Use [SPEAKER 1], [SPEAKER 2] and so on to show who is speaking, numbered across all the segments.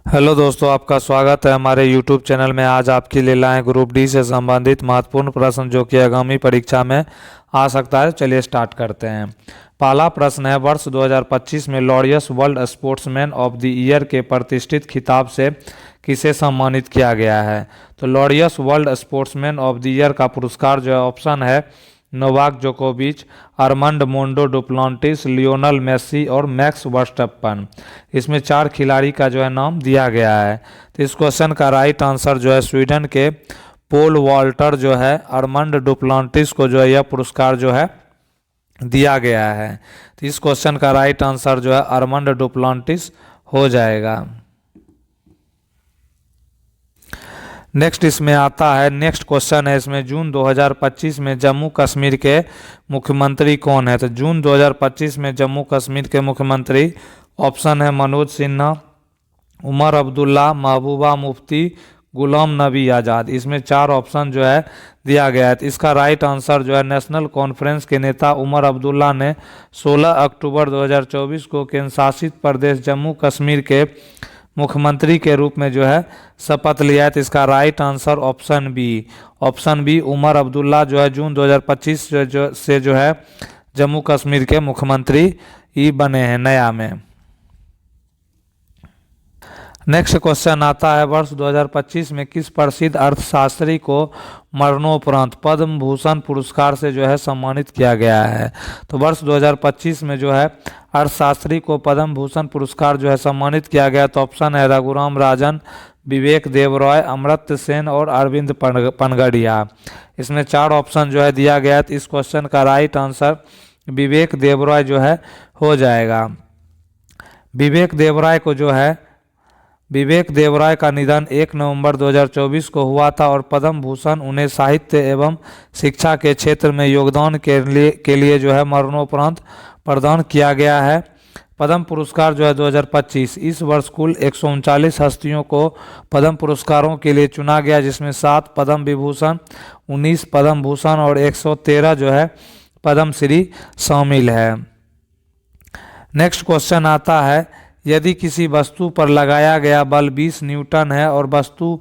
[SPEAKER 1] Hello दोस्तों, आपका स्वागत है हमारे YouTube चैनल में। आज आपके लिए लाए ग्रुप डी से संबंधित महत्वपूर्ण प्रश्न जो कि आगामी परीक्षा में आ सकता है। चलिए स्टार्ट करते हैं। पहला प्रश्न है, वर्ष 2025 में Laureus world sportsman of the year के प्रतिष्ठित खिताब से किसे सम्मानित किया गया है? तो Laureus world sportsman of the year का पुरस्कार जो है ऑप्शन है नोवाक जोकोविच, Armand Mondo Duplantis, Lionel Messi और मैक्स वर्स्टप्पन। इसमें 4 खिलाड़ी का जो है नाम दिया गया है। तो इस क्वेश्चन का राइट आंसर जो है स्वीडन के पोल वॉल्टर जो है आर्मांड डुप्लांटिस को जो है यह पुरस्कार जो है दिया गया है। तो इस क्वेश्चन का राइट आंसर जो है आर्मांड डुप्लांटिस हो जाएगा। नेक्स्ट इसमें आता है, नेक्स्ट क्वेश्चन है इसमें, जून 2025 में जम्मू कश्मीर के मुख्यमंत्री कौन है? तो जून 2025 में जम्मू कश्मीर के मुख्यमंत्री ऑप्शन है मनोज सिन्हा, उमर अब्दुल्ला, महबूबा मुफ्ती, गुलाम नबी आज़ाद। इसमें 4 ऑप्शन जो है दिया गया है। तो इसका राइट आंसर जो है नेशनल कॉन्फ्रेंस के नेता उमर अब्दुल्ला ने 16 अक्टूबर 2024 को केंद्र शासित प्रदेश जम्मू कश्मीर के मुख्यमंत्री के रूप में जो है शपथ लिया है। तो इसका right answer option B Omar Abdullah जो है जून 2025 से जो है जम्मू कश्मीर के मुख्यमंत्री ही बने हैं नया में। नेक्स्ट क्वेश्चन आता है, वर्ष 2025 में किस प्रसिद्ध अर्थशास्त्री को मरणोपरांत पद्म भूषण पुरस्कार से जो है सम्मानित किया गया है? तो वर्ष 2025 में जो है अर्थशास्त्री को पद्म भूषण पुरस्कार जो है सम्मानित किया गया। तो ऑप्शन है रघुराम राजन, विवेक देबरॉय, अमर्त्य सेन और अरविंद पनगड़िया। इसमें 4 ऑप्शन जो है दिया गया। तो इस क्वेश्चन का राइट आंसर विवेक देबरॉय जो है हो जाएगा। विवेक देबरॉय का निधन 1 नवंबर 2024 को हुआ था और पद्म भूषण उन्हें साहित्य एवं शिक्षा के क्षेत्र में योगदान के लिए जो है मरणोपरांत प्रदान किया गया है। पद्म पुरस्कार जो है 2025 इस वर्ष कुल 139 हस्तियों को पद्म पुरस्कारों के लिए चुना गया, जिसमें 7 पद्म विभूषण, 19 पद्म भूषण और 113 जो है पद्म श्री शामिल है। नेक्स्ट क्वेश्चन आता है, यदि किसी वस्तु पर लगाया गया बल 20 न्यूटन है और वस्तु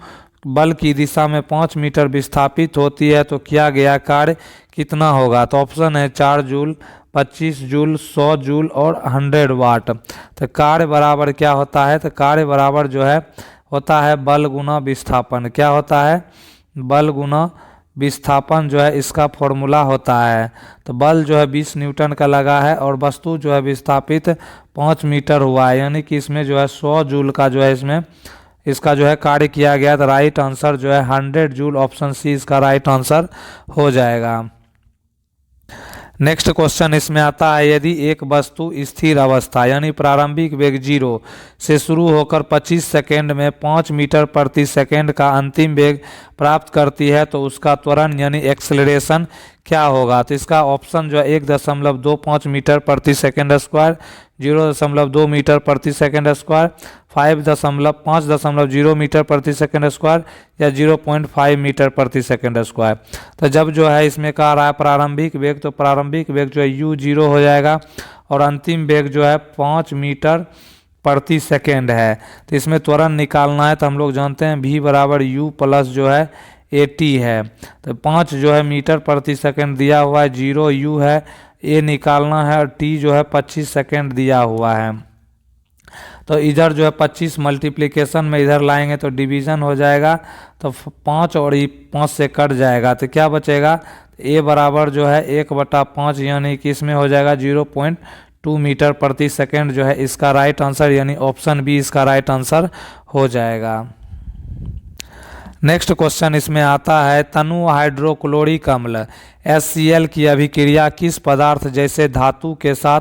[SPEAKER 1] बल की दिशा में 5 मीटर विस्थापित होती है तो किया गया कार्य कितना होगा? तो ऑप्शन है 4 जूल, 25 जूल, 100 जूल और 100 वाट। तो कार्य बराबर क्या होता है? तो कार्य बराबर जो है होता है बल गुना विस्थापन। क्या होता है? बल गुना विस्थापन जो है इसका फॉर्मूला होता है। तो बल जो है 20 न्यूटन का लगा है और वस्तु जो है विस्थापित 5 मीटर हुआ है, यानी कि इसमें जो है 100 जूल का जो है इसमें इसका जो है कार्य किया गया। तो राइट आंसर जो है 100 जूल, ऑप्शन सी इसका राइट आंसर हो जाएगा। नेक्स्ट क्वेश्चन इसमें आता है, यदि एक वस्तु स्थिर अवस्था यानी प्रारंभिक वेग 0 से शुरू होकर 25 सेकेंड में 5 मीटर प्रति सेकेंड का अंतिम वेग प्राप्त करती है तो उसका त्वरण यानी एक्सेलरेशन क्या होगा? तो इसका ऑप्शन जो है 1.25 मीटर प्रति सेकेंड स्क्वायर, 0.2 मीटर प्रति सेकेंड स्क्वायर, 5.0 मीटर प्रति सेकेंड स्क्वायर या 0.5 मीटर प्रति सेकेंड स्क्वायर। तो जब जो है इसमें कहा रहा है प्रारंभिक वेग, तो प्रारंभिक वेग जो है u0 हो जाएगा और अंतिम वेग जो है 5 मीटर प्रति सेकेंड है। तो इसमें त्वरण निकालना है तो हम लोग जानते हैं v बराबर u प्लस जो है at है। तो 5 जो है मीटर प्रति सेकेंड दिया हुआ है, 0 u है, a निकालना है और t जो है 25 सेकेंड दिया हुआ है। तो इधर जो है 25 मल्टीप्लिकेशन में इधर लाएंगे तो डिवीज़न हो जाएगा, तो 5 और ये 5 से कट जाएगा तो क्या बचेगा? a बराबर जो है 1/5 यानी कि इसमें हो जाएगा 0.2 मीटर प्रति सेकेंड जो है इसका राइट आंसर, यानी ऑप्शन बी इसका राइट आंसर हो जाएगा। नेक्स्ट क्वेश्चन इसमें आता है, तनु हाइड्रोक्लोरिक अम्ल HCl की अभिक्रिया किस पदार्थ जैसे धातु के साथ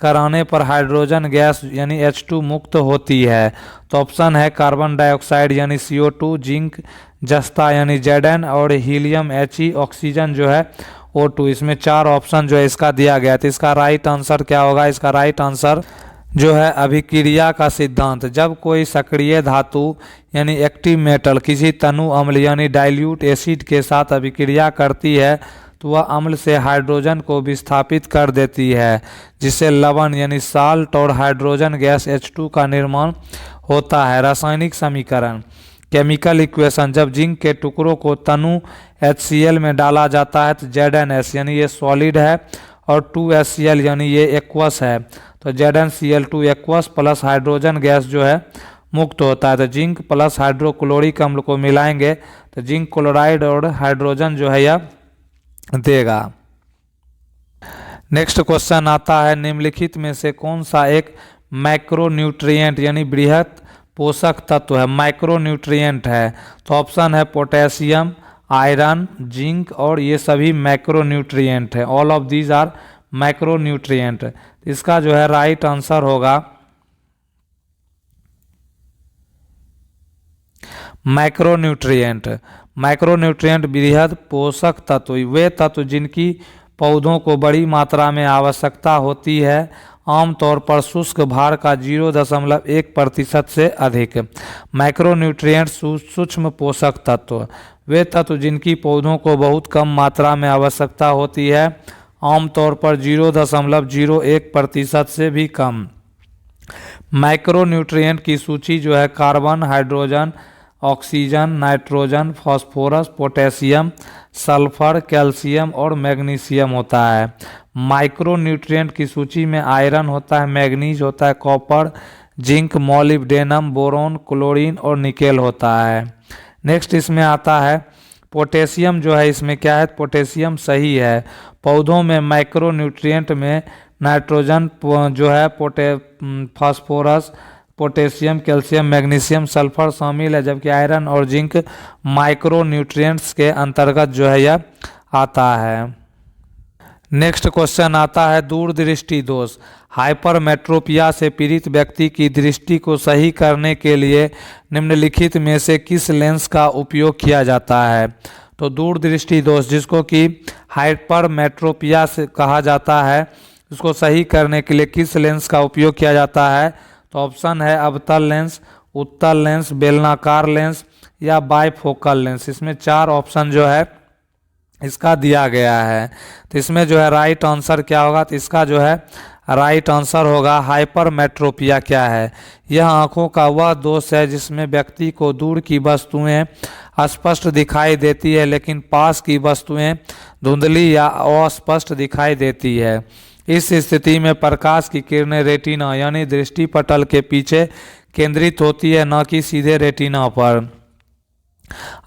[SPEAKER 1] कराने पर हाइड्रोजन गैस यानी H2 मुक्त होती है? तो ऑप्शन है कार्बन डाइऑक्साइड यानी CO2, जिंक जस्ता यानी Zn और हीलियम He ऑक्सीजन जो है O2। इसमें 4 ऑप्शन जो है इसका दिया गया। तो इसका राइट आंसर क्या होगा? इसका राइट आंसर जो है अभिक्रिया का सिद्धांत, जब कोई सक्रिय धातु यानी एक्टिव मेटल किसी तनु अम्ल यानी डाइल्यूट एसिड के साथ अभिक्रिया करती है तो वह अम्ल से हाइड्रोजन को विस्थापित कर देती है, जिससे लवण यानी साल्ट और हाइड्रोजन गैस H2 का निर्माण होता है। रासायनिक समीकरण, केमिकल इक्वेशन, जब जिंक के टुकड़ों को तनु HCl में डाला जाता है तो ZnS यानी ये सॉलिड है और 2HCl यानी ये एक्वस है, तो ZnCl2 aqueous plus hydrogen gas जो है मुक्त होता है। तो जिंक प्लस हाइड्रोक्लोरिक अम्ल को मिलाएंगे तो जिंक क्लोराइड और हाइड्रोजन जो है यह देगा। नेक्स्ट क्वेश्चन आता है, निम्नलिखित में से कौन सा एक मैक्रोन्यूट्रिएंट यानी बृहत पोषक तत्व है, माइक्रोन्यूट्रिएंट है? तो ऑप्शन है पोटेशियम, आयरन, जिंक और ये सभी मैक्रोन्यूट्रिएंट है। All of these are macronutrient. इसका जो है राइट आंसर होगा मैक्रोन्यूट्रिएंट। मैक्रोन्यूट्रिएंट बृहद पोषक तत्व, वे तत्व जिनकी पौधों को बड़ी मात्रा में आवश्यकता होती है, आमतौर पर शुष्क भार का 0.1% से अधिक। मैक्रोन्यूट्रिएंट सूक्ष्म पोषक तत्व, वे तत्व जिनकी पौधों को बहुत कम मात्रा में आवश्यकता होती है, आमतौर पर 0.01% से भी कम। मैक्रोन्यूट्रिएंट की सूची जो है carbon, hydrogen, oxygen, nitrogen, phosphorus, potassium, sulphur, calcium और मैग्नीशियम होता है। माइक्रोन्यूट्रिएंट की सूची में आयरन होता है, मैग्नीज होता है, copper, zinc, molybdenum, boron, chlorine और निकेल होता है। नेक्स्ट इसमें आता है पोटेशियम, जो है इसमें क्या है, पोटेशियम सही है। पौधों में माइक्रोन्यूट्रिएंट में नाइट्रोजन जो है phosphorus, potassium, calcium, magnesium, sulphur शामिल है, जबकि आयरन और जिंक माइक्रोन्यूट्रिएंट्स के अंतर्गत जो है यह आता है। नेक्स्ट क्वेश्चन आता है दूरदृष्टि दोष। हाइपरमेट्रोपिया से पीड़ित व्यक्ति की दृष्टि को सही करने के लिए निम्नलिखित में से किस लेंस का उपयोग किया जाता है? तो दूरदृष्टि दोष जिसको कि हाइपरमेट्रोपिया से कहा जाता है, इसको सही करने के लिए किस लेंस का उपयोग किया जाता है? तो ऑप्शन है अवतल लेंस, उत्तल लेंस, बेलनाकार लेंस या बाइफोकल लेंस। इसमें 4 ऑप्शन जो है इसका दिया गया है। तो इसमें जो है राइट आंसर क्या होगा? तो इसका जो है राइट आंसर होगा हाइपरमेट्रोपिया क्या है? यह आंखों का वह दोष है जिसमें व्यक्ति को दूर की वस्तुएं स्पष्ट दिखाई देती है लेकिन पास की वस्तुएं धुंधली या अस्पष्ट दिखाई देती है। इस स्थिति में प्रकाश की किरणें रेटिना यानी दृष्टि पटल के पीछे केंद्रित होती है, न कि सीधे रेटिना पर।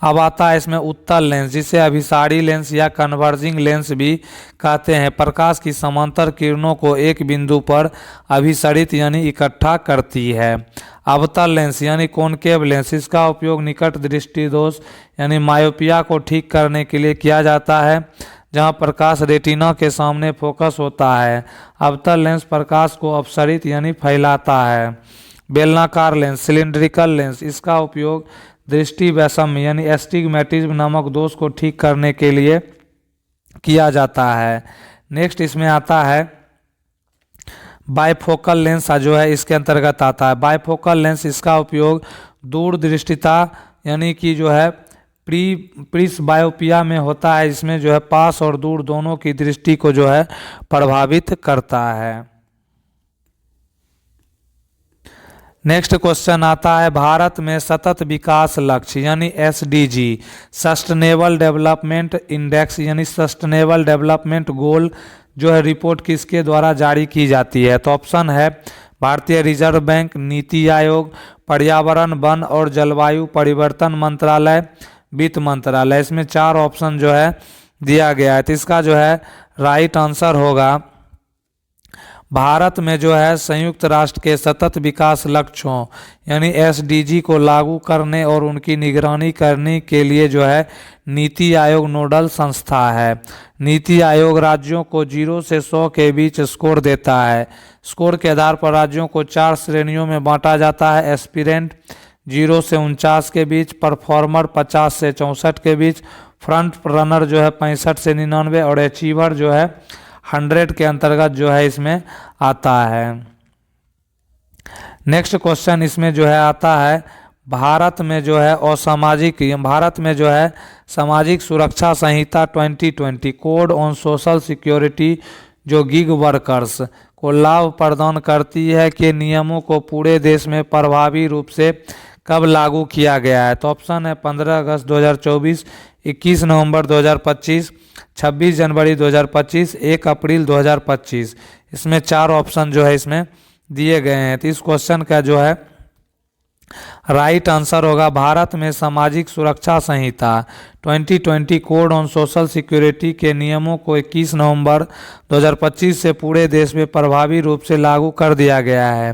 [SPEAKER 1] अब आता है इसमें उत्तल लेंस, जिसे अभिसारी लेंस या कन्वर्जिंग लेंस भी कहते हैं। प्रकाश की समांतर किरणों को एक बिंदु पर अभिसरित यानी इकट्ठा करती है। अवतल लेंस यानी कॉनकेव लेंस, इसका उपयोग निकट दृष्टि दोष यानी मायोपिया को ठीक करने के लिए किया जाता है, जहां प्रकाश रेटिना के सामने फोकस होता है। अवतल लेंस प्रकाश को अपसरित यानी फैलाता है। बेलनाकार लेंस, सिलिंड्रिकल लेंस, इसका उपयोग दृष्टि वैषम्य यानी एस्टिग्मेटिज्म नामक दोष को ठीक करने के लिए किया जाता है। नेक्स्ट इसमें आता है बाइफोकल लेंस, जो है इसके अंतर्गत आता है। बाइफोकल लेंस, इसका उपयोग दूरदृष्टिता यानी कि जो है प्रिस्बायोपिया में होता है। इसमें जो है पास और दूर दोनों की दृष्टि को जो है प्रभावित करता है। नेक्स्ट क्वेश्चन आता है भारत में सतत विकास लक्ष्य यानी SDG, सस्टेनेबल डेवलपमेंट इंडेक्स यानी सस्टेनेबल डेवलपमेंट गोल जो है रिपोर्ट किसके द्वारा जारी की जाती है? तो ऑप्शन है भारतीय रिजर्व बैंक, नीति आयोग, पर्यावरण वन और जलवायु परिवर्तन मंत्रालय, वित्त मंत्रालय। इसमें 4 ऑप्शन जो है दिया गया है। तो इसका जो है राइट आंसर होगा भारत में जो है संयुक्त राष्ट्र के सतत विकास लक्ष्यों यानी SDG को लागू करने और उनकी निगरानी करने के लिए जो है नीति आयोग नोडल संस्था है। नीति आयोग राज्यों को 0 से 100 के बीच स्कोर देता है। स्कोर के आधार पर राज्यों को 4 श्रेणियों में बांटा जाता है। एस्पिरेंट 0 से 49 के बीच, परफॉर्मर 50 से 64 के बीच, फ्रंट रनर जो है 65 से 99 और अचीवर जो है 100 के अंतर्गत जो है इसमें आता है। नेक्स्ट क्वेश्चन इसमें जो है आता है भारत में जो है असामाजिक, भारत में जो है सामाजिक सुरक्षा संहिता 2020 कोड ऑन सोशल सिक्योरिटी जो गिग वर्कर्स को लाभ प्रदान करती है के नियमों को पूरे देश में प्रभावी रूप से कब लागू किया गया है? तो ऑप्शन है 15 अगस्त 2024, 21 नवंबर 2025, 26 जनवरी 2025, 1 अप्रैल 2025। इसमें 4 ऑप्शन जो है इसमें दिए गए हैं। तो इस क्वेश्चन का जो है राइट आंसर होगा भारत में सामाजिक सुरक्षा संहिता 2020 कोड ऑन सोशल सिक्योरिटी के नियमों को 21 नवंबर 2025 से पूरे देश में प्रभावी रूप से लागू कर दिया गया है,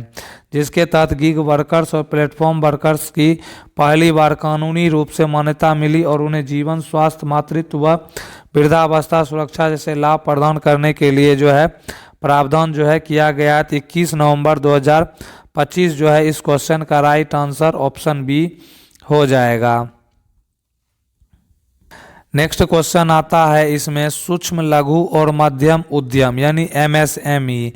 [SPEAKER 1] जिसके तहत गिग वर्कर्स और प्लेटफॉर्म वर्कर्स की पहली बार कानूनी रूप से मान्यता मिली और उन्हें जीवन, स्वास्थ्य, मातृत्व व वृद्धावस्था सुरक्षा जैसे लाभ प्रदान करने के लिए जो है प्रावधान जो है किया गया है। 21 नवंबर 2025 जो है इस क्वेश्चन का राइट आंसर ऑप्शन बी हो जाएगा। नेक्स्ट क्वेश्चन आता है इसमें सूक्ष्म, लघु और मध्यम उद्यम यानी एमएसएमई।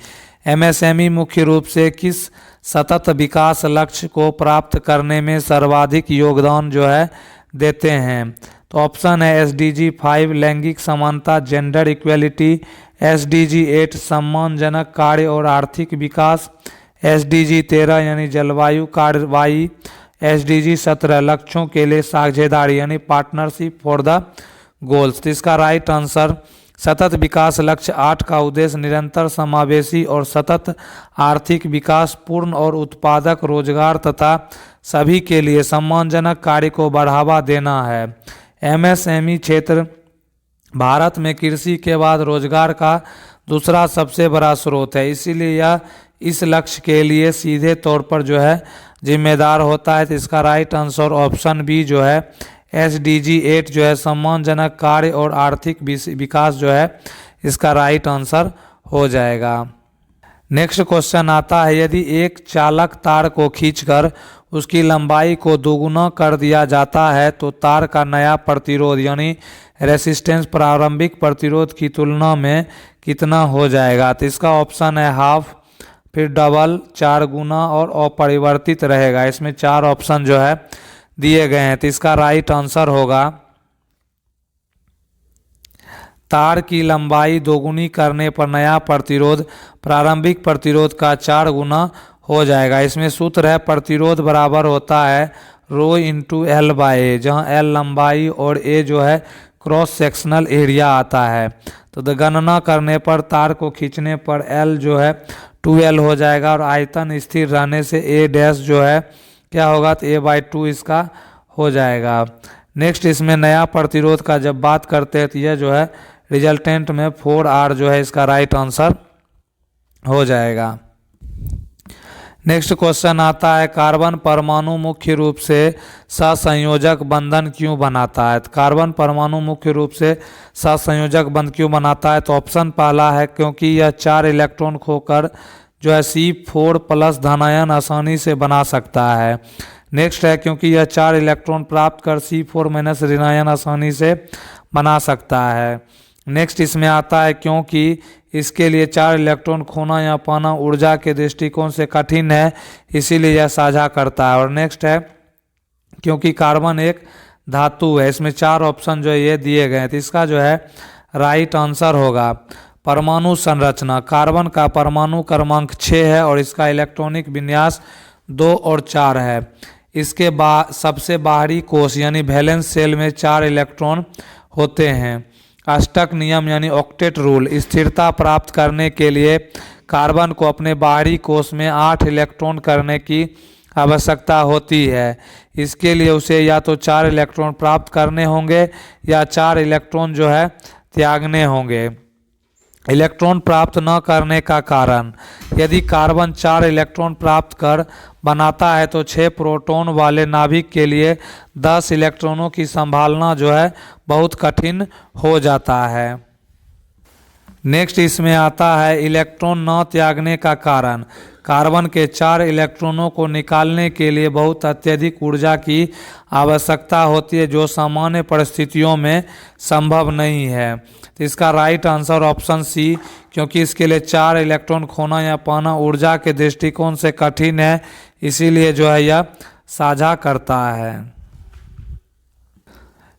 [SPEAKER 1] एमएसएमई मुख्य रूप से किस सतत विकास लक्ष्य को प्राप्त करने में सर्वाधिक योगदान जो है देते हैं? तो ऑप्शन है एसडीजी 5 लैंगिक समानता, जेंडर इक्वेलिटी, एसडीजी 8 सम्मानजनक कार्य और आर्थिक विकास, एसडीजी 13 यानी जलवायु कार्रवाई, एसडीजी 17 लक्ष्यों के लिए साझेदारी यानी पार्टनरशिप फॉर द गोल्स। तो इसका राइट आंसर सतत विकास लक्ष्य 8 का उद्देश्य निरंतर समावेशी और सतत आर्थिक विकास, पूर्ण और उत्पादक रोजगार तथा सभी के लिए सम्मानजनक कार्य को बढ़ावा देना है। एमएसएमई क्षेत्र भारत में कृषि के बाद रोजगार का दूसरा सबसे बड़ा स्रोत है, इसीलिए यह इस लक्ष्य के लिए सीधे तौर पर जो है जिम्मेदार होता है। तो इसका राइट आंसर ऑप्शन बी जो है एसडीजी 8 जो है सम्मानजनक कार्य और आर्थिक विकास जो है इसका राइट आंसर हो जाएगा। नेक्स्ट क्वेश्चन आता है यदि एक चालक तार को खींचकर उसकी लंबाई को दोगुना कर दिया जाता है तो तार का नया प्रतिरोध यानी रेसिस्टेंस प्रारंभिक प्रतिरोध की तुलना में कितना हो जाएगा? तो इसका ऑप्शन है हाफ, फिर डबल, 4 गुना और अपरिवर्तित रहेगा। इसमें 4 ऑप्शन जो है दिए गए हैं। तो इसका राइट आंसर होगा तार की लंबाई दोगुनी करने पर नया प्रतिरोध प्रारंभिक प्रतिरोध का 4 गुना हो जाएगा। इसमें सूत्र है प्रतिरोध बराबर होता है रो इंटू एल बाई ए, जहाँ एल लंबाई और ए जो है क्रॉस सेक्शनल एरिया आता है। तो गणना करने पर तार को खींचने पर एल जो है 2L हो जाएगा और आयतन स्थिर रहने से ए डैश जो है क्या होगा? तो a/2 इसका हो जाएगा। नेक्स्ट इसमें नया प्रतिरोध का जब बात करते हैं तो यह जो है रिजल्टेंट में 4R जो है इसका राइट आंसर हो जाएगा। नेक्स्ट क्वेश्चन आता है कार्बन परमाणु मुख्य रूप से सहसंयोजक बंधन क्यों बनाता है? कार्बन परमाणु मुख्य रूप से सहसंयोजक बंधन क्यों बनाता है? तो ऑप्शन पहला है क्योंकि यह 4 इलेक्ट्रॉन खोकर जो है C4+ धनायन आसानी से बना सकता है। नेक्स्ट है क्योंकि यह 4 इलेक्ट्रॉन प्राप्त कर C4- ऋणायन आसानी से बना सकता है। नेक्स्ट इसमें आता है क्योंकि इसके लिए 4 इलेक्ट्रॉन खोना या पाना ऊर्जा के दृष्टिकोण से कठिन है, इसीलिए यह साझा करता है। और नेक्स्ट है क्योंकि कार्बन एक धातु है। इसमें 4 ऑप्शन जो है ये दिए गए हैं। तो इसका जो है राइट आंसर होगा परमाणु संरचना। कार्बन का परमाणु क्रमांक 6 है और इसका इलेक्ट्रॉनिक विन्यास 2 और 4 है। इसके सबसे बाहरी कोष यानी वैलेंस शेल में 4 इलेक्ट्रॉन होते हैं। अष्टक नियम यानी ऑक्टेट रूल स्थिरता प्राप्त करने के लिए कार्बन को अपने बाहरी कोष में 8 इलेक्ट्रॉन करने की आवश्यकता होती है। इसके लिए उसे या तो 4 इलेक्ट्रॉन प्राप्त करने होंगे या 4 इलेक्ट्रॉन जो है त्यागने होंगे। इलेक्ट्रॉन प्राप्त न करने का कारण, यदि कार्बन 4 इलेक्ट्रॉन प्राप्त कर बनाता है तो 6 प्रोटॉन वाले नाभिक के लिए 10 इलेक्ट्रॉनों की संभालना जो है बहुत कठिन हो जाता है। नेक्स्ट इसमें आता है इलेक्ट्रॉन न त्यागने का कारण। कार्बन के 4 इलेक्ट्रॉनों को निकालने के लिए बहुत अत्यधिक ऊर्जा की आवश्यकता होती है जो सामान्य परिस्थितियों में संभव नहीं है। तो इसका राइट आंसर ऑप्शन सी, क्योंकि इसके लिए 4 इलेक्ट्रॉन खोना या पाना ऊर्जा के दृष्टिकोण से कठिन है, इसीलिए जो है यह साझा करता है।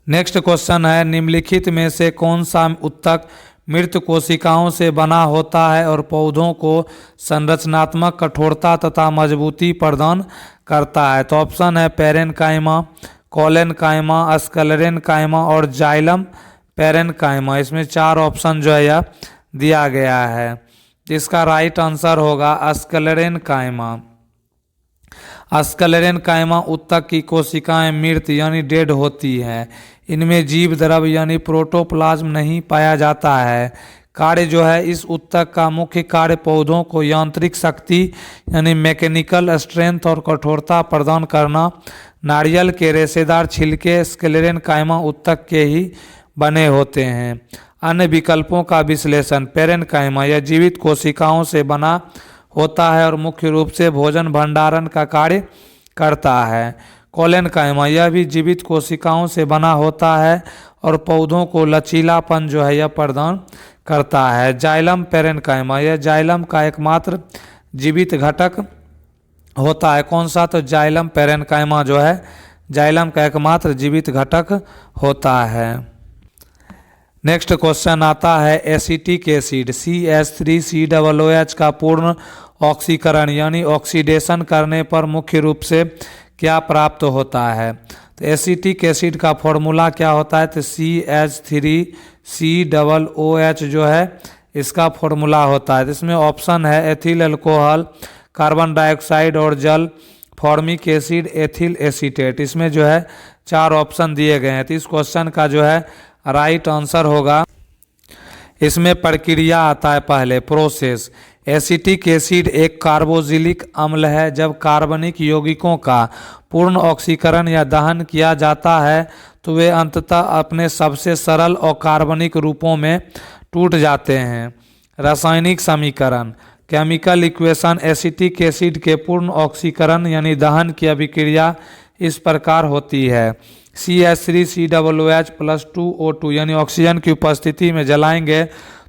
[SPEAKER 1] नेक्स्ट क्वेश्चन है निम्नलिखित में से कौन सा उत्तक मृत कोशिकाओं से बना होता है और पौधों को संरचनात्मक कठोरता तथा मजबूती प्रदान करता है। तो ऑप्शन है पेरेनकाइमा, कोलेनकाइमा, स्क्लेरेनकाइमा और जाइलम पेरेनकाइमा। इसमें 4 ऑप्शन जो है यह दिया गया है। इसका राइट आंसर होगा स्क्लेरेनकाइमा। स्क्लेरेनकाइमा उत्तक की कोशिकाएं मृत यानी डेड होती हैं। इनमें जीव द्रव्य यानी प्रोटोप्लाज्म नहीं पाया जाता है। कार्य जो है इस उत्तक का मुख्य कार्य पौधों को यांत्रिक शक्ति यानी मैकेनिकल स्ट्रेंथ और कठोरता प्रदान करना। नारियल के रेशेदार छिलके स्क्लेरेनकाइमा उत्तक के ही बने होते हैं। अन्य विकल्पों का विश्लेषण। पेरेनकाइमा यह जीवित कोशिकाओं से बना होता है और मुख्य रूप से भोजन भंडारण का कार्य करता है। कोलेनकाइमा यह भी जीवित कोशिकाओं से बना होता है और पौधों को लचीलापन जो है यह प्रदान करता है। जाइलम पेरेनकाइमा यह जाइलम का एकमात्र जीवित घटक होता है। कौन सा? तो जाइलम पेरेनकाइमा जो है जाइलम का एकमात्र जीवित घटक होता है। नेक्स्ट क्वेश्चन आता है एसिटिक एसिड CH3COOH का पूर्ण ऑक्सीकरण यानी ऑक्सीडेशन करने पर मुख्य रूप से क्या प्राप्त होता है? तो एसिटिक एसिड का फॉर्मूला क्या होता है? तो CH3COOH जो है इसका फॉर्मूला होता है। इसमें ऑप्शन है एथिल अल्कोहल, कार्बन डाइऑक्साइड और जल, फॉर्मिक एसिड, एथिल एसीटेट। इसमें जो है 4 ऑप्शन दिए गए हैं। तो इस क्वेश्चन का जो है राइट आंसर होगा, इसमें प्रक्रिया आता है पहले प्रोसेस। एसिटिक एसिड एक कार्बोक्सिलिक अम्ल है। जब कार्बनिक यौगिकों का पूर्ण ऑक्सीकरण या दहन किया जाता है तो वे अंततः अपने सबसे सरल और कार्बनिक रूपों में टूट जाते हैं। रासायनिक समीकरण। केमिकल इक्वेशन एसिटिक एसिड के पूर्ण ऑक्सीकरण यानी दहन की अभिक्रिया इस प्रकार होती है। CH3COOH + 2O2 यानी ऑक्सीजन की उपस्थिति में जलाएंगे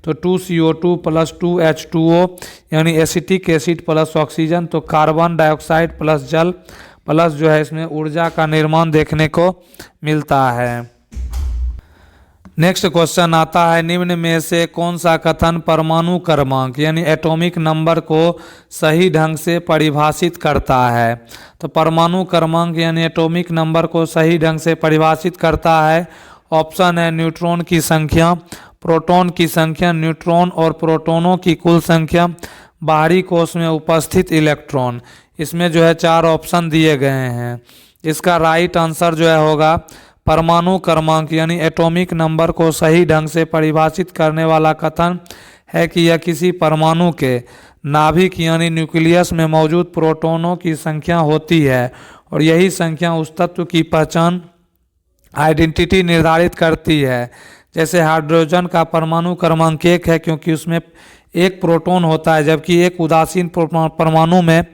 [SPEAKER 1] तो 2CO2 + 2H2O यानी एसिटिक एसिड प्लस ऑक्सीजन, तो कार्बन डाइऑक्साइड प्लस जल प्लस जो है इसमें ऊर्जा का निर्माण देखने को मिलता है। नेक्स्ट क्वेश्चन आता है निम्न में से कौन सा कथन परमाणु क्रमांक यानी एटॉमिक नंबर को सही ढंग से परिभाषित करता है? तो परमाणु क्रमांक यानी एटॉमिक नंबर को सही ढंग से परिभाषित करता है। ऑप्शन है न्यूट्रॉन की संख्या, प्रोटॉन की संख्या, न्यूट्रॉन और प्रोटॉनों की कुल संख्या, बाहरी कोश में उपस्थित इलेक्ट्रॉन। इसमें जो है 4 ऑप्शन दिए गए हैं। इसका राइट आंसर जो है होगा परमाणु क्रमांक यानी एटॉमिक नंबर को सही ढंग से परिभाषित करने वाला कथन है कि यह किसी परमाणु के नाभिक यानी न्यूक्लियस में मौजूद प्रोटॉनों की संख्या होती है और यही संख्या उस तत्व की पहचान आइडेंटिटी निर्धारित करती है। जैसे हाइड्रोजन का परमाणु क्रमांक 1 है क्योंकि उसमें 1 प्रोटॉन होता है, जबकि एक उदासीन परमाणु में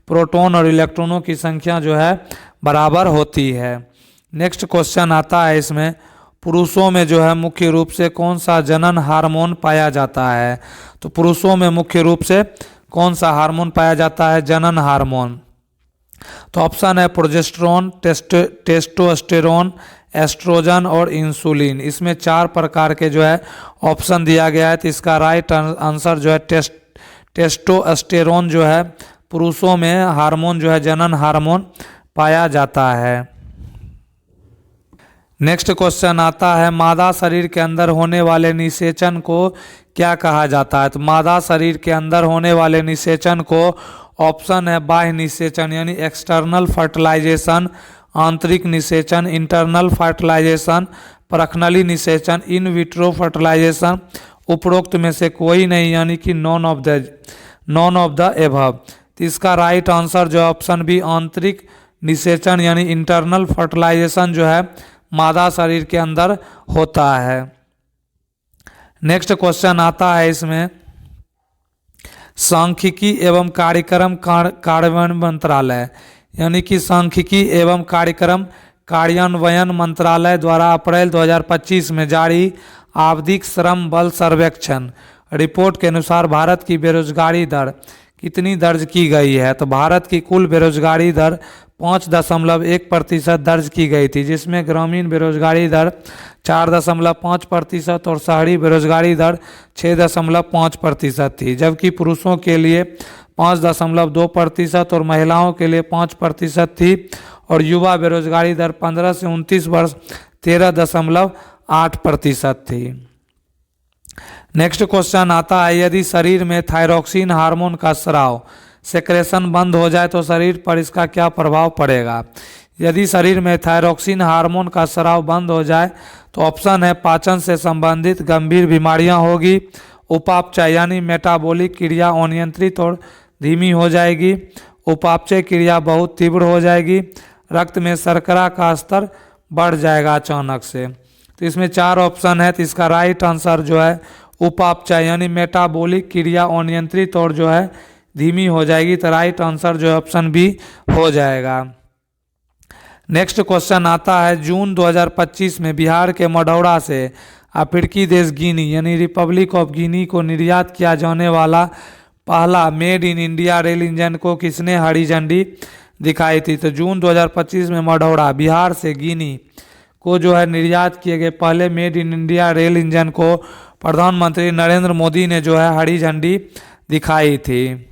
[SPEAKER 1] प्रोटॉन और इलेक्ट्रॉनों की संख्या जो है बराबर होती है। नेक्स्ट क्वेश्चन आता है इसमें पुरुषों में जो है मुख्य रूप से कौन सा जनन हार्मोन पाया जाता है? तो पुरुषों में मुख्य रूप से कौन सा हार्मोन पाया जाता है? जनन हार्मोन। तो ऑप्शन है प्रोजेस्टेरोन, टेस्टोस्टेरोन, एस्ट्रोजन और इंसुलिन। इसमें 4 प्रकार के जो है ऑप्शन दिया गया है। तो इसका राइट आंसर जो है टेस्टोस्टेरोन जो है पुरुषों में हार्मोन जो है जनन हार्मोन पाया जाता है। नेक्स्ट क्वेश्चन आता है मादा शरीर के अंदर होने वाले निषेचन को क्या कहा जाता है? तो मादा शरीर के अंदर होने वाले निषेचन को ऑप्शन है बाह्य निषेचन यानी एक्सटर्नल फर्टिलाइजेशन, आंतरिक निषेचन, इंटरनल फर्टिलाइजेशन, प्रखनली निषेचन, इन विट्रो फर्टिलाइजेशन, उपरोक्त में से कोई नहीं यानी कि नॉन ऑफ द एबव। तो इसका राइट आंसर जो ऑप्शन बी आंतरिक निषेचन यानी इंटरनल फर्टिलाइजेशन जो है मादा शरीर के अंदर होता है। नेक्स्ट क्वेश्चन आता है इसमें सांख्यिकी एवं कार्यक्रम कार्यान्वयन मंत्रालय यानी कि सांख्यिकी एवं कार्यक्रम कार्यान्वयन मंत्रालय द्वारा अप्रैल 2025 में जारी आवधिक श्रम बल सर्वेक्षण रिपोर्ट के अनुसार भारत की बेरोजगारी दर कितनी दर्ज की गई है? तो भारत की कुल बेरोजगारी दर 5.1% दर्ज की गई थी, जिसमें ग्रामीण बेरोजगारी दर 4.5% और शहरी बेरोजगारी दर 6.5% थी, जबकि पुरुषों के लिए 5.2% और महिलाओं के लिए 5% थी, और युवा बेरोजगारी दर 15 से 29 वर्ष 13.8% थी। नेक्स्ट क्वेश्चन आता है, यदि शरीर में थायरॉक्सिन हार्मोन का स्राव सेक्रेशन बंद हो जाए तो शरीर पर इसका क्या प्रभाव पड़ेगा? यदि शरीर में थायरॉक्सिन हार्मोन का स्राव बंद हो जाए तो ऑप्शन है पाचन से संबंधित गंभीर बीमारियां होगी, उपापचय यानी मेटाबॉलिक क्रिया अनियंत्रित और धीमी हो जाएगी, उपापचय क्रिया बहुत तीव्र हो जाएगी, रक्त में शर्करा का स्तर बढ़ जाएगा अचानक से। तो इसमें 4 ऑप्शन है, तो इसका राइट आंसर जो है उपापचय यानी मेटाबॉलिक क्रिया अनियंत्रित और जो है धीमी हो जाएगी, तो राइट आंसर जो है ऑप्शन बी हो जाएगा। नेक्स्ट क्वेश्चन आता है, जून 2025 में बिहार के मढ़ौरा से अफ्रीकी देश गिनी यानी रिपब्लिक ऑफ गिनी को निर्यात किया जाने वाला पहला made in India rail engine को किसने हरी झंडी दिखाई थी? तो जून 2025 में मढ़ौरा बिहार से गिनी को जो है निर्यात किए गए पहले made in India rail engine को प्रधानमंत्री नरेंद्र मोदी ने जो है हरी झंडी दिखाई थी।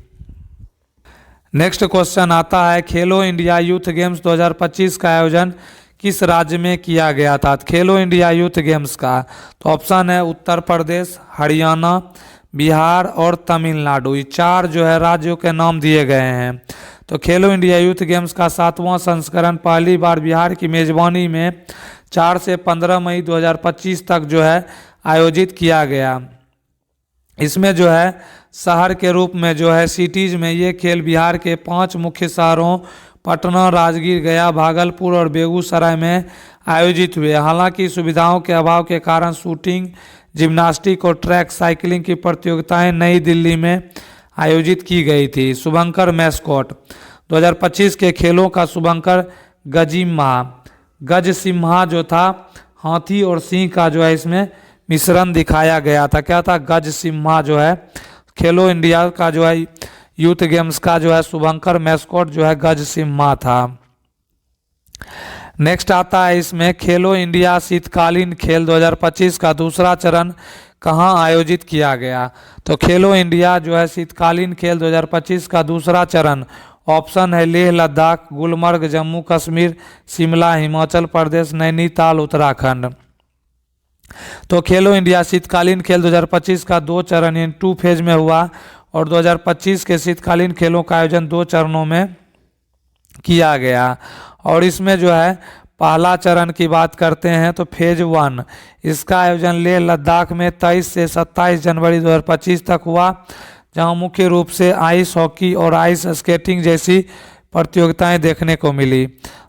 [SPEAKER 1] नेक्स्ट क्वेश्चन आता है, खेलो इंडिया यूथ गेम्स 2025 का आयोजन किस राज्य में किया गया था? खेलो इंडिया यूथ गेम्स का तो ऑप्शन है उत्तर प्रदेश, हरियाणा, बिहार और तमिलनाडु। ये 4 जो है राज्यों के नाम दिए गए हैं। तो खेलो इंडिया यूथ गेम्स का 7वां संस्करण पहली बार बिहार की मेजबानी में 4 से 15 मई 2025 तक जो है आयोजित किया गया। इसमें जो है शहर के रूप में जो है सिटीज में ये खेल बिहार के 5 मुख्य शहरों पटना, राजगीर, गया, भागलपुर और बेगूसराय में आयोजित हुए। हालांकि सुविधाओं के अभाव के कारण शूटिंग, जिम्नास्टिक और ट्रैक साइकिलिंग की प्रतियोगिताएं नई दिल्ली में आयोजित की गई थी। शुभंकर मैस्कॉट 2025 के खेलों का शुभंकर गजसिम्हा जो था हाथी और सिंह का जो है इसमें मिश्रण दिखाया गया था। क्या था? गजसिम्हा जो है खेलो इंडिया का जो है यूथ गेम्स का जो है शुभंकर मैस्कॉट जो है गजसिम्हा था। नेक्स्ट आता है इसमें खेलो इंडिया शीतकालीन खेल 2025 का दूसरा चरण कहाँ आयोजित किया गया? तो खेलो इंडिया जो है शीतकालीन खेल 2025 का दूसरा चरण ऑप्शन है लेह लद्दाख, गुलमर्ग जम्मू कश्मीर, शिमला हिमाचल प्रदेश, नैनीताल उत्तराखंड। तो खेलो इंडिया शीतकालीन खेल 2025 का 2 चरण यानी 2 फेज में हुआ और 2025 के शीतकालीन खेलों का आयोजन 2 चरणों में किया गया। और इसमें जो है पहला चरण की बात करते हैं तो फेज 1 इसका आयोजन लेह लद्दाख में 23 से 27 जनवरी 2025 तक हुआ, जहां मुख्य रूप से आइस हॉकी और आइस स्केटिंग जैसी प्रतियोगिताएं देखने को मिली।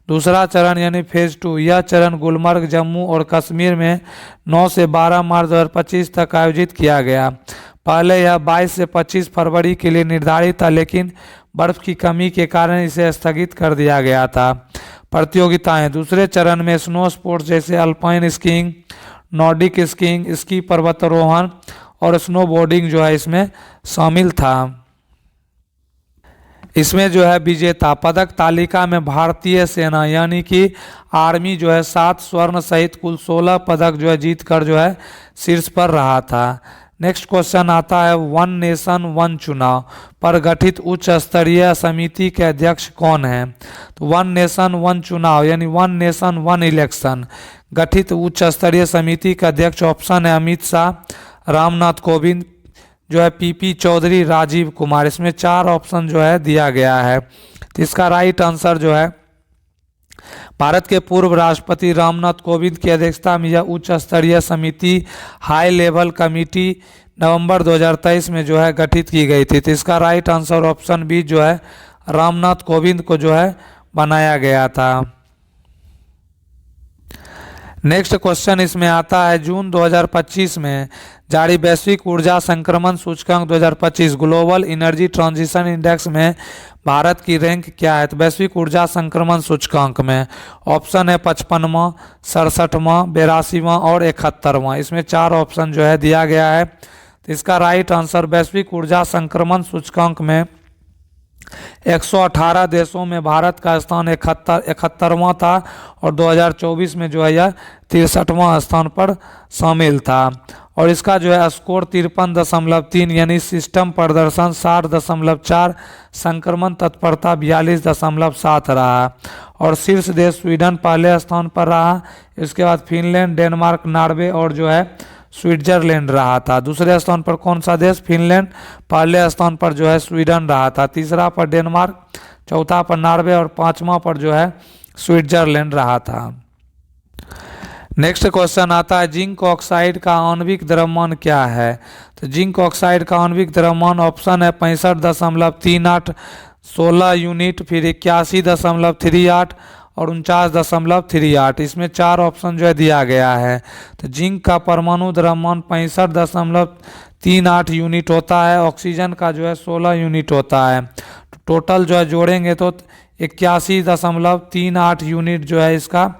[SPEAKER 1] दूसरा चरण यानी फेज 2 यह चरण गुलमर्ग जम्मू और कश्मीर में 9 से 12 मार्च 2025 तक आयोजित किया गया। पहले यह 22 से 25 फरवरी के लिए निर्धारित था, लेकिन बर्फ की कमी के कारण इसे स्थगित कर दिया गया था। प्रतियोगिताएं दूसरे चरण में स्नो स्पोर्ट्स जैसे alpine skiing, Nordic skiing, ski पर्वतारोहण और स्नोबोर्डिंग जो है इसमें शामिल था। इसमें जो है विजेता पदक तालिका में भारतीय सेना यानी कि आर्मी जो है 7 स्वर्ण सहित कुल 16 पदक जो है जीत कर जो है शीर्ष पर रहा था। नेक्स्ट क्वेश्चन आता है, वन नेशन वन चुनाव पर गठित उच्च स्तरीय समिति के अध्यक्ष कौन है? तो वन नेशन वन चुनाव यानी वन नेशन वन इलेक्शन गठित उच्च स्तरीय समिति का अध्यक्ष ऑप्शन है अमित शाह, रामनाथ कोविंद जो है पीपी चौधरी, राजीव कुमार। इसमें 4 ऑप्शन जो है दिया गया है। तो इसका राइट आंसर जो है भारत के पूर्व राष्ट्रपति रामनाथ कोविंद की अध्यक्षता में यह उच्च स्तरीय समिति हाई लेवल कमेटी नवंबर 2023 में जो है गठित की गई थी। तो इसका राइट आंसर ऑप्शन बी जो है रामनाथ कोविंद को जो है बनाया गया था। नेक्स्ट क्वेश्चन इसमें आता है, जून 2025 में जारी वैश्विक ऊर्जा संक्रमण सूचकांक 2025 ग्लोबल एनर्जी ट्रांजिशन इंडेक्स में भारत की रैंक क्या है? तो वैश्विक ऊर्जा संक्रमण सूचकांक में ऑप्शन है 55वां, 67वां, 82वां और 71वां। इसमें 4 ऑप्शन जो है दिया गया है। तो इसका राइट आंसर वैश्विक ऊर्जा संक्रमण सूचकांक में 118 देशों में भारत का स्थान 71वां था और 2024 में जो है यह 63वां स्थान पर शामिल था। और इसका जो है स्कोर 53.3 यानी सिस्टम प्रदर्शन 60.4, संक्रमण तत्परता 42.7 रहा। और शीर्ष देश स्वीडन पहले स्थान पर रहा, इसके बाद फिनलैंड, डेनमार्क, नॉर्वे और जो है स्विट्जरलैंड रहा था। दूसरे स्थान पर कौन सा देश? फिनलैंड। पहले स्थान पर जो है स्वीडन रहा था, तीसरा पर डेनमार्क, चौथा पर नॉर्वे और पांचवा पर जो है स्विट्जरलैंड रहा था। नेक्स्ट क्वेश्चन आता है जिंक ऑक्साइड का आणविक द्रव्यमान क्या है? तो जिंक ऑक्साइड का आणविक द्रव्यमान ऑप्शन है 65.38 16 यूनिट, फिर 81.38 और 49.38। इसमें 4 ऑप्शन जो है दिया गया है। तो जिंक का परमाणु द्रव्यमान 65.38 यूनिट होता है, ऑक्सीजन का जो है 16 यूनिट होता है। टोटल जो है जोड़ेंगे तो 81.38 यूनिट जो है इसका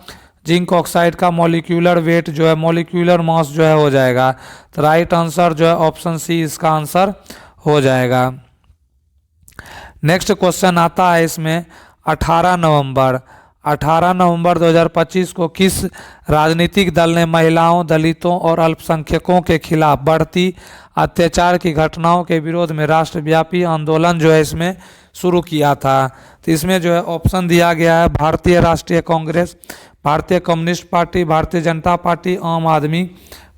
[SPEAKER 1] जिंक ऑक्साइड का मॉलिक्यूलर वेट जो है, मॉलिक्यूलर मास जो है हो जाएगा। तो राइट आंसर जो है ऑप्शन सी इसका आंसर हो जाएगा। नेक्स्ट क्वेश्चन आता है इसमें 18 नवंबर 2025 को किस राजनीतिक दल ने महिलाओं, दलितों और अल्पसंख्यकों के खिलाफ बढ़ती अत्याचार की घटनाओं के विरोध में राष्ट्रव्यापी आंदोलन जो है इसमें शुरू किया था? तो इसमें जो है ऑप्शन दिया गया है भारतीय राष्ट्रीय कांग्रेस, भारतीय communist party, Bharatiya Janata party, आम आदमी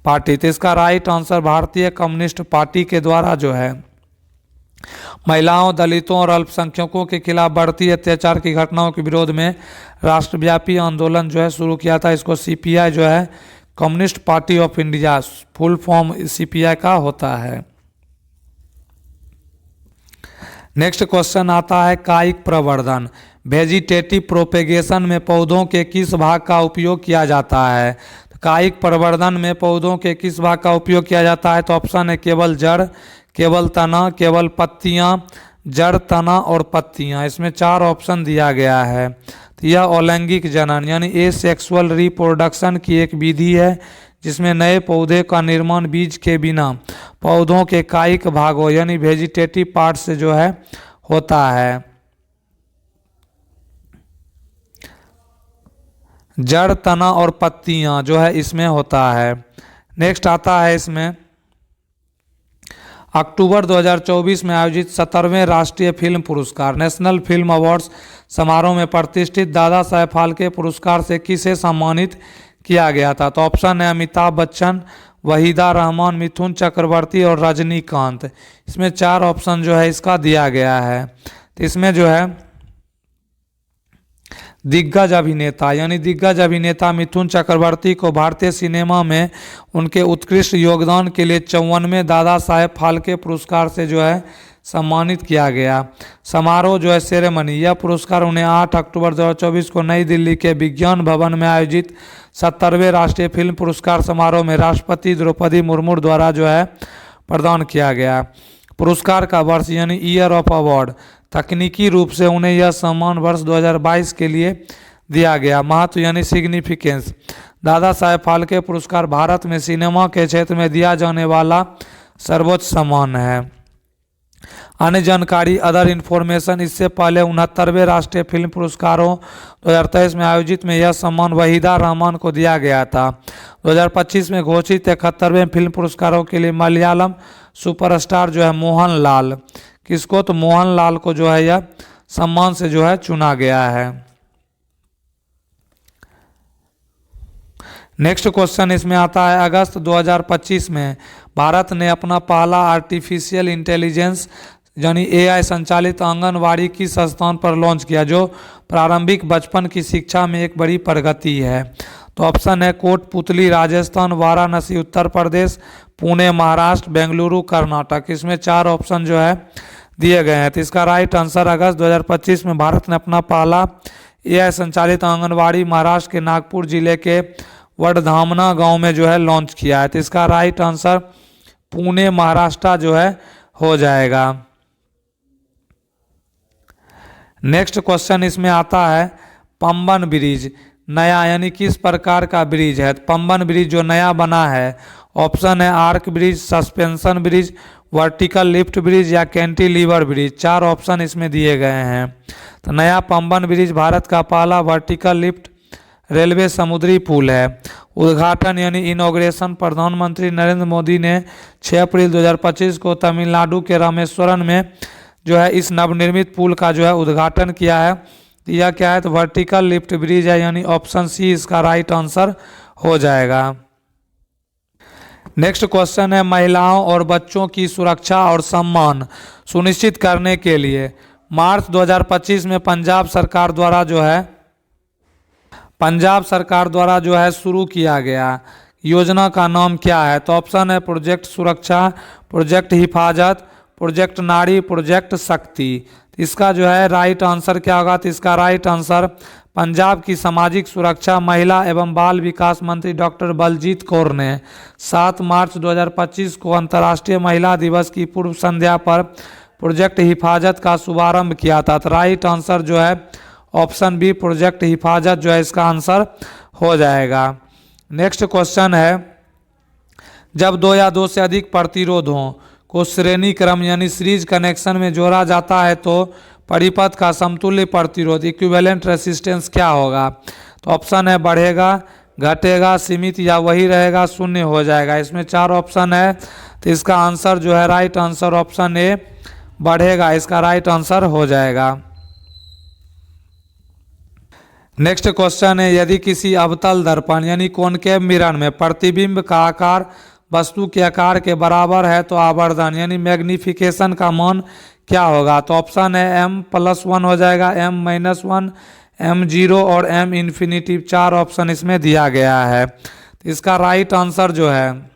[SPEAKER 1] पार्टी। तो इसका राइट आंसर भारतीय कम्युनिस्ट पार्टी के द्वारा जो है महिलाओं, दलितों और अल्पसंख्यकों के खिलाफ बढ़ती अत्याचार की घटनाओं के विरोध में राष्ट्रव्यापी आंदोलन जो है शुरू किया था। इसको सीपीआई जो है communist party of India, full form CPI का होता है। नेक्स्ट क्वेश्चन आता है कायिक प्रवर्धन, वेजिटेटिव प्रोपेगेशन में पौधों के किस भाग का उपयोग किया जाता है? तो कायिक प्रवर्धन में पौधों के किस भाग का उपयोग किया जाता है? तो ऑप्शन है केवल जड़, केवल तना, केवल पत्तियां, जड़, तना और पत्तियां। इसमें 4 ऑप्शन दिया गया है। तो यह अलैंगिक जनन यानी एसेक्सुअल रिप्रोडक्शन की एक विधि है जिसमें नए पौधे का निर्माण बीज के बिना पौधों के कायिक भागों यानी वेजिटेटिव पार्ट से जो है होता है। जड़, तना और पत्तियां जो है इसमें होता है। नेक्स्ट आता है इसमें अक्टूबर 2024 में आयोजित 17वें राष्ट्रीय फिल्म पुरस्कार नेशनल फिल्म अवार्ड्स समारोह में प्रतिष्ठित दादा साहेब फाल्के पुरस्कार से किसे सम्मानित किया गया था? तो ऑप्शन है अमिताभ बच्चन, वहीदा रहमान, मिथुन चक्रवर्ती और रजनीकांत। इसमें 4 ऑप्शन जो है इसका दिया गया है। तो इसमें जो है दिग्गज अभिनेता यानी दिग्गज अभिनेता मिथुन चक्रवर्ती को भारतीय सिनेमा में उनके उत्कृष्ट योगदान के लिए 54वें दादा साहेब फाल्के पुरस्कार से जो है सम्मानित किया गया। समारोह जो है सेरेमनी, यह पुरस्कार उन्हें 8 अक्टूबर 2024 को नई दिल्ली के विज्ञान भवन में आयोजित 70वें राष्ट्रीय फिल्म पुरस्कार समारोह में राष्ट्रपति द्रौपदी मुर्मू द्वारा जो है प्रदान किया गया। पुरस्कार का वर्ष यानी ईयर ऑफ अवार्ड, तकनीकी रूप से उन्हें यह सम्मान वर्ष 2022 के लिए दिया गया। महत्व यानी सिग्निफिकेंस, दादा साहेब फाल्के पुरस्कार भारत में सिनेमा के क्षेत्र में दिया जाने वाला सर्वोच्च सम्मान है। अन्य जानकारी अदर इन्फॉर्मेशन, इससे पहले 69वें राष्ट्रीय फिल्म पुरस्कारों 2023 में आयोजित में यह सम्मान वहीदा रहमान को दिया गया था। 2025 में घोषित 71वें फिल्म पुरस्कारों के लिए मलयालम सुपरस्टार जो है मोहनलाल, किसको? तो मोहनलाल को जो है यह सम्मान से जो है चुना गया है। नेक्स्ट क्वेश्चन इसमें आता है अगस्त 2025 में भारत ने अपना पहला आर्टिफिशियल इंटेलिजेंस यानी एआई संचालित आंगनवाड़ी किस स्थान पर लॉन्च किया जो प्रारंभिक बचपन की शिक्षा में एक बड़ी प्रगति है? तो ऑप्शन है कोटपुतली राजस्थान, वाराणसी उत्तर प्रदेश, पुणे महाराष्ट्र, बेंगलुरु कर्नाटक। इसमें 4 ऑप्शन जो है दिए गए हैं। तो इसका राइट आंसर अगस्त 2025 में भारत ने अपना पहला एआई संचालित आंगनवाड़ी महाराष्ट्र के नागपुर जिले के वडधामना गांव में जो है लॉन्च किया है। तो इसका राइट आंसर पुणे महाराष्ट्र जो है हो जाएगा। नेक्स्ट क्वेश्चन इसमें आता है पंबन ब्रिज नया यानी किस प्रकार का ब्रिज है? तो पंबन ब्रिज जो नया बना है। ऑप्शन है arch bridge, suspension bridge, vertical lift bridge या कैंटिलीवर ब्रिज। 4 ऑप्शन इसमें दिए गए हैं। तो नया पंबन ब्रिज भारत का पहला वर्टिकल लिफ्ट रेलवे समुद्री पुल है। उद्घाटन यानी इनॉग्रेशन प्रधानमंत्री नरेंद्र मोदी ने 6 अप्रैल 2025 को तमिलनाडु के रामेश्वरम में जो है इस नवनिर्मित पुल का जो है उद्घाटन किया है। यह क्या है? तो वर्टिकल लिफ्ट ब्रिज है, यानी ऑप्शन सी इसका राइट आंसर हो जाएगा। नेक्स्ट क्वेश्चन है, महिलाओं और बच्चों की सुरक्षा और सम्मान सुनिश्चित करने के लिए मार्च 2025 में पंजाब सरकार द्वारा जो है शुरू किया गया योजना का नाम क्या है? तो ऑप्शन है प्रोजेक्ट सुरक्षा, प्रोजेक्ट हिफाजत, प्रोजेक्ट नारी, प्रोजेक्ट शक्ति। इसका जो है राइट आंसर क्या होगा? तो इसका राइट आंसर पंजाब की सामाजिक सुरक्षा, महिला एवं बाल विकास मंत्री डॉक्टर बलजीत कौर ने 7 मार्च 2025 को अंतर्राष्ट्रीय महिला दिवस की पूर्व संध्या पर प्रोजेक्ट हिफाजत का शुभारंभ किया था। तो राइट आंसर जो है ऑप्शन बी प्रोजेक्ट हिफाजत जो है इसका आंसर हो जाएगा। नेक्स्ट क्वेश्चन है, जब 2 या 2 से अधिक प्रतिरोधों को श्रेणी क्रम यानी सीरीज कनेक्शन में जोड़ा जाता है तो परिपथ का समतुल्य प्रतिरोध इक्विवेलेंट रेसिस्टेंस क्या होगा? तो ऑप्शन है बढ़ेगा, घटेगा, सीमित या वही रहेगा, शून्य हो जाएगा। इसमें 4 ऑप्शन है, तो इसका आंसर जो है राइट आंसर ऑप्शन ए बढ़ेगा, इसका राइट आंसर हो जाएगा। नेक्स्ट क्वेश्चन है, यदि किसी अवतल दर्पण यानी कॉनकेव मिरर में प्रतिबिंब का आकार वस्तु के आकार के बराबर है तो आवर्धन यानी मैग्निफिकेशन का मान क्या होगा? तो ऑप्शन है m+1 हो जाएगा, m-1, m0 और m इंफिनिटी। 4 ऑप्शन इसमें दिया गया है। तो इसका राइट आंसर जो है,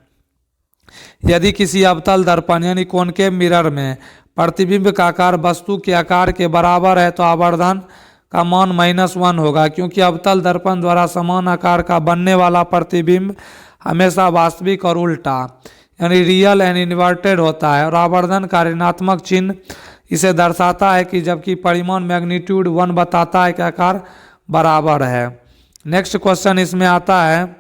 [SPEAKER 1] यदि किसी अवतल दर्पण यानी कॉनकेव मिरर में प्रतिबिंब का आकार वस्तु के आकार के बराबर है तो आवर्धन का मान -1 होगा, क्योंकि अवतल दर्पण द्वारा समान आकार का बनने वाला प्रतिबिंब हमेशा वास्तविक और उल्टा यानी रियल एंड इन्वर्टेड होता है और आवर्धन का ऋणात्मक चिन्ह इसे दर्शाता है कि जबकि परिमाण मैग्नीट्यूड 1 बताता है कि आकार बराबर है। नेक्स्ट क्वेश्चन इसमें आता है,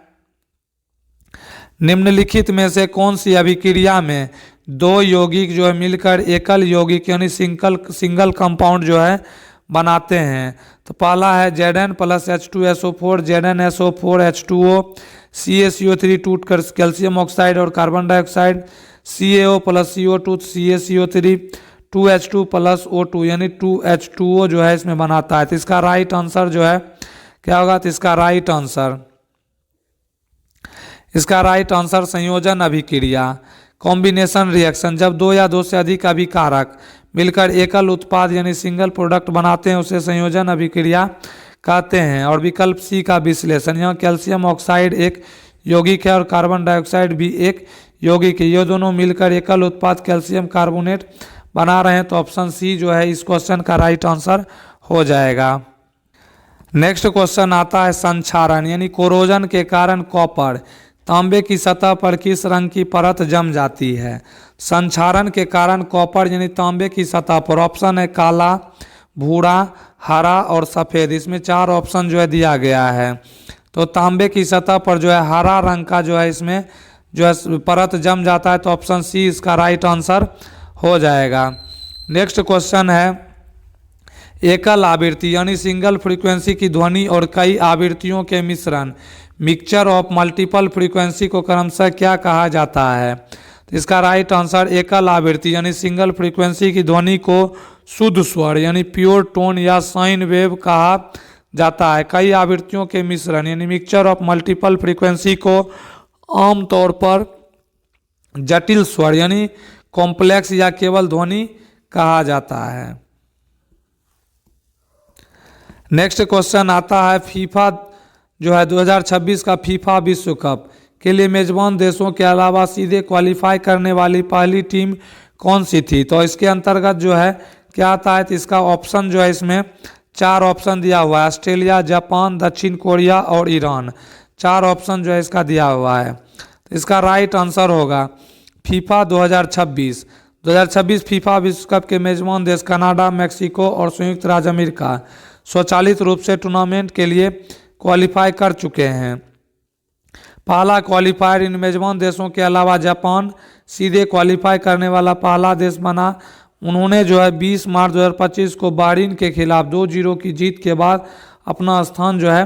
[SPEAKER 1] निम्नलिखित में से कौन सी अभिक्रिया में 2 यौगिक जो है मिलकर एकल यौगिक यानी सिंगल कंपाउंड जो है बनाते हैं? तो पहला है Zn+H2SO4, ZnSO4 H2O, CaCO3 टूटकर कैल्शियम ऑक्साइड और carbon dioxide, CaO+CO2 CaCO3 2H2+O2 यानी 2H2O जो है इसमें बनाता है। तो इसका राइट आंसर जो है क्या होगा? तो इसका राइट आंसर संयोजन अभिक्रिया कॉम्बिनेशन रिएक्शन, जब 2 या 2 से अधिक अभिकारक मिलकर एकल उत्पाद यानी सिंगल प्रोडक्ट बनाते हैं उसे संयोजन अभिक्रिया कहते हैं। और विकल्प सी का विश्लेषण, यहाँ कैल्शियम ऑक्साइड एक यौगिक है और कार्बन डाइऑक्साइड भी एक यौगिक है, ये दोनों मिलकर एकल उत्पाद कैल्शियम कार्बोनेट बना रहे हैं। तो ऑप्शन सी जो है इस क्वेश्चन का राइट आंसर हो जाएगा। नेक्स्ट क्वेश्चन आता है, संक्षारण यानी कोरोजन के कारण कॉपर तांबे की सतह पर किस रंग की परत जम जाती है? संक्षारण के कारण कॉपर यानी तांबे की सतह पर ऑप्शन है काला, भूरा, हरा और सफ़ेद। इसमें 4 ऑप्शन जो है दिया गया है। तो तांबे की सतह पर जो है हरा रंग का जो है इसमें जो है परत जम जाता है, तो ऑप्शन सी इसका राइट आंसर हो जाएगा। नेक्स्ट क्वेश्चन है, एकल आवृत्ति यानी सिंगल फ्रीक्वेंसी की ध्वनि और कई आवृत्तियों के मिश्रण मिक्सचर ऑफ मल्टीपल फ्रीक्वेंसी को क्रमशः क्या कहा जाता है? तो इसका राइट आंसर एकल आवृत्ति यानी सिंगल फ्रीक्वेंसी की ध्वनि को शुद्ध स्वर यानी प्योर टोन या साइन वेव कहा जाता है। कई आवृत्तियों के मिश्रण यानी मिक्सचर ऑफ मल्टीपल फ्रीक्वेंसी को आमतौर पर जटिल स्वर यानी कॉम्प्लेक्स या केवल ध्वनि कहा जाता है। नेक्स्ट क्वेश्चन आता है, फीफा जो है 2026 का फीफा विश्व कप के लिए मेजबान देशों के अलावा सीधे क्वालिफाई करने वाली पहली टीम कौन सी थी? तो इसके अंतर्गत जो है क्या आता है? तो इसका ऑप्शन जो है इसमें 4 ऑप्शन दिया हुआ है, ऑस्ट्रेलिया, जापान, दक्षिण कोरिया और ईरान। 4 ऑप्शन जो है इसका दिया हुआ है। तो इसका राइट आंसर होगा फीफा 2026 फीफा विश्व कप के मेजबान देश कनाडा, मैक्सिको और संयुक्त राज्य अमेरिका स्वचालित रूप से टूर्नामेंट के लिए क्वालिफाई कर चुके हैं। पहला क्वालिफायर इन मेजबान देशों के अलावा जापान सीधे क्वालिफाई करने वाला पहला देश बना। उन्होंने जो है 20 मार्च 2025 को बहरीन के खिलाफ 2-0 की जीत के बाद अपना स्थान जो है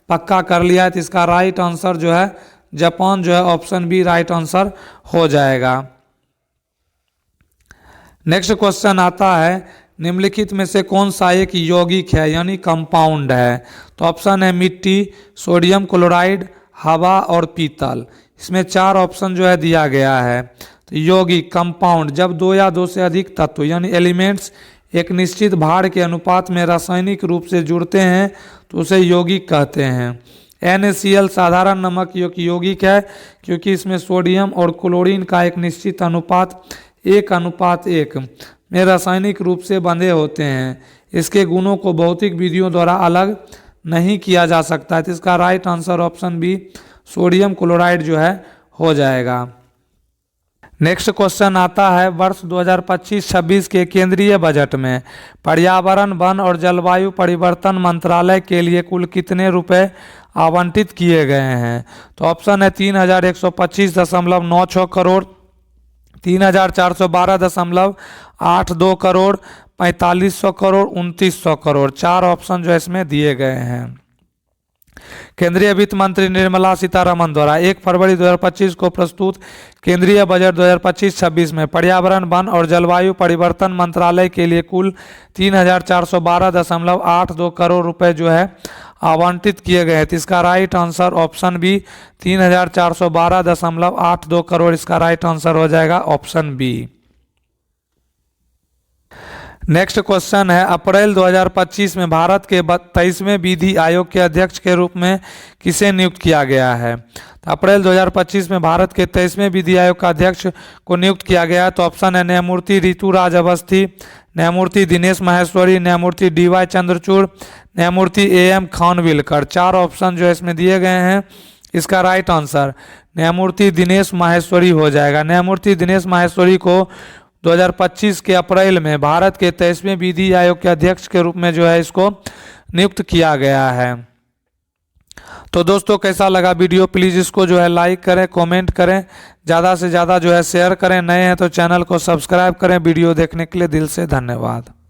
[SPEAKER 1] पक्का कर लिया है। तो इसका राइट आंसर जो है जापान जो है ऑप्शन बी राइट आंसर हो जाएगा। नेक्स्ट क्वेश्चन आता है निम्नलिखित में से कौन सा एक यौगिक है यानी कंपाउंड है। तो ऑप्शन है मिट्टी, सोडियम क्लोराइड, हवा और पीतल। इसमें 4 ऑप्शन जो है दिया गया है। तो यौगिक कंपाउंड जब 2 या 2 से अधिक तत्व यानी एलिमेंट्स एक निश्चित भार के अनुपात में रासायनिक रूप से जुड़ते हैं तो उसे यौगिक कहते हैं। NaCl साधारण नमक यौगिक है क्योंकि इसमें सोडियम और क्लोरीन का एक निश्चित अनुपात 1:1 में रासायनिक रूप से बंधे होते हैं। इसके गुणों को भौतिक विधियों द्वारा अलग नहीं किया जा सकता है। तो इसका right answer option B sodium chloride जो है हो जाएगा। नेक्स्ट क्वेश्चन आता है वर्ष 2025-26 के केंद्रीय बजट में पर्यावरण, वन और जलवायु परिवर्तन मंत्रालय के लिए कुल कितने रुपए आवंटित किए गए हैं। तो ऑप्शन है 3125.96 करोड़, 3412.82 करोड़, 4500 करोड़, 2900 करोड़। 4 ऑप्शन जो इसमें दिए गए हैं। केंद्रीय वित्त मंत्री निर्मला सीतारमण द्वारा 1 फरवरी 2025 को प्रस्तुत केंद्रीय बजट 2025-26 में पर्यावरण, वन और जलवायु परिवर्तन मंत्रालय के लिए कुल 3412.82 करोड़ रुपए जो है आवंटित किए गए हैं। तो इसका right answer option B 3412.82 crore इसका राइट आंसर हो जाएगा ऑप्शन बी। नेक्स्ट क्वेश्चन है अप्रैल 2025 में भारत के 23वें विधि आयोग के अध्यक्ष के रूप में किसे नियुक्त किया गया है। तो अप्रैल 2025 में भारत के 23वें विधि आयोग का अध्यक्ष को नियुक्त किया गया है। तो ऑप्शन है न्यायमूर्ति ऋतुराज अवस्थी, न्यायमूर्ति दिनेश माहेश्वरी, न्यायमूर्ति DY चंद्रचूड़, न्यायमूर्ति AM खानविलकर। 4 ऑप्शन जो इसमें दिए गए हैं। इसका राइट आंसर न्यायमूर्ति दिनेश माहेश्वरी हो जाएगा। न्यायमूर्ति दिनेश माहेश्वरी को 2025 के अप्रैल में भारत के 23वें विधि आयोग के अध्यक्ष के रूप में जो है इसको नियुक्त किया गया है। तो दोस्तों कैसा लगा वीडियो, प्लीज़ इसको जो है लाइक करें, कमेंट करें, ज़्यादा से ज़्यादा जो है शेयर करें। नए हैं तो चैनल को सब्सक्राइब करें। वीडियो देखने के लिए दिल से धन्यवाद।